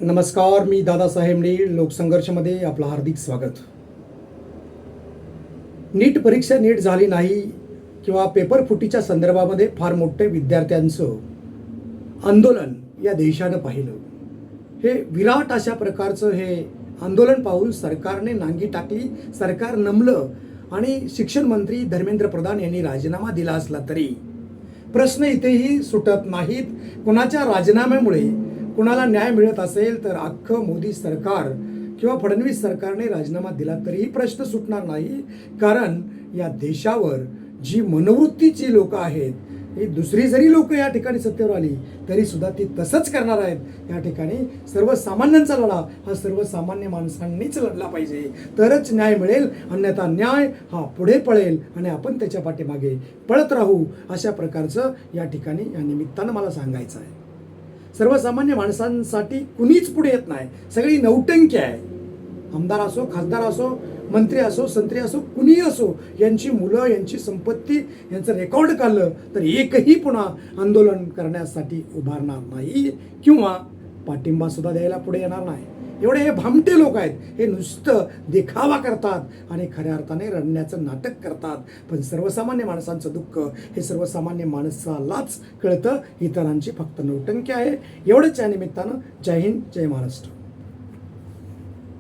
नमस्कार, मी दादासाहेब नीळ. लोकसंघर्षमध्ये आपलं हार्दिक स्वागत. नीट परीक्षा नीट झाली नाही किंवा पेपर फुटीच्या संदर्भामध्ये फार मोठे विद्यार्थ्यांचं आंदोलन या देशानं पाहिलं. हे विराट अशा प्रकारचं हे आंदोलन पाहून सरकारने नांगी टाकली, सरकार नमलं आणि शिक्षण मंत्री धर्मेंद्र प्रधान यांनी राजीनामा दिला असला तरी प्रश्न इथेही सुटत नाहीत. कोणाच्या राजीनाम्यामुळे कुणाला न्याय मिळत असेल तर अख्खं मोदी सरकार किंवा फडणवीस सरकारने राजीनामा दिला तरीही प्रश्न सुटणार नाही. कारण या देशावर जी मनोवृत्तीची लोक आहेत, ही दुसरी जरी लोक या ठिकाणी सत्तेवर आली तरी सुद्धा ती तसंच करणार आहेत. या ठिकाणी सर्वसामान्यांचा लढा हा सर्वसामान्य माणसांनीच लढला पाहिजे, तरच न्याय मिळेल. अन्यथा न्याय हा पुढे पळेल आणि आपण त्याच्या पाठीमागे पळत राहू. अशा प्रकारचं या ठिकाणी या निमित्तानं मला सांगायचं आहे. सर्वसामान्य माणसांसाठी कुणीच पुढे येत नाही, सगळी नौटंकी आहे. आमदार असो, खासदार असो, मंत्री असो, संत्री असो, कुणीही असो, यांची मुलं, यांची संपत्ती, यांचं रेकॉर्ड काढलं तर एकही पुन्हा आंदोलन करण्यासाठी उभारणार नाही किंवा पाठिंबा सुद्धा द्यायला पुढे येणार नाही. एवढे हे भामटे लोक आहेत. हे नुसतं देखावा करतात आणि खऱ्या अर्थाने रडण्याचं नाटक करतात. पण सर्वसामान्य माणसांचं दुःख हे सर्वसामान्य माणसालाच कळतं. इतरांची फक्त नौटंकी आहे. एवढंच या निमित्तानं जय हिंद, जय महाराष्ट्र.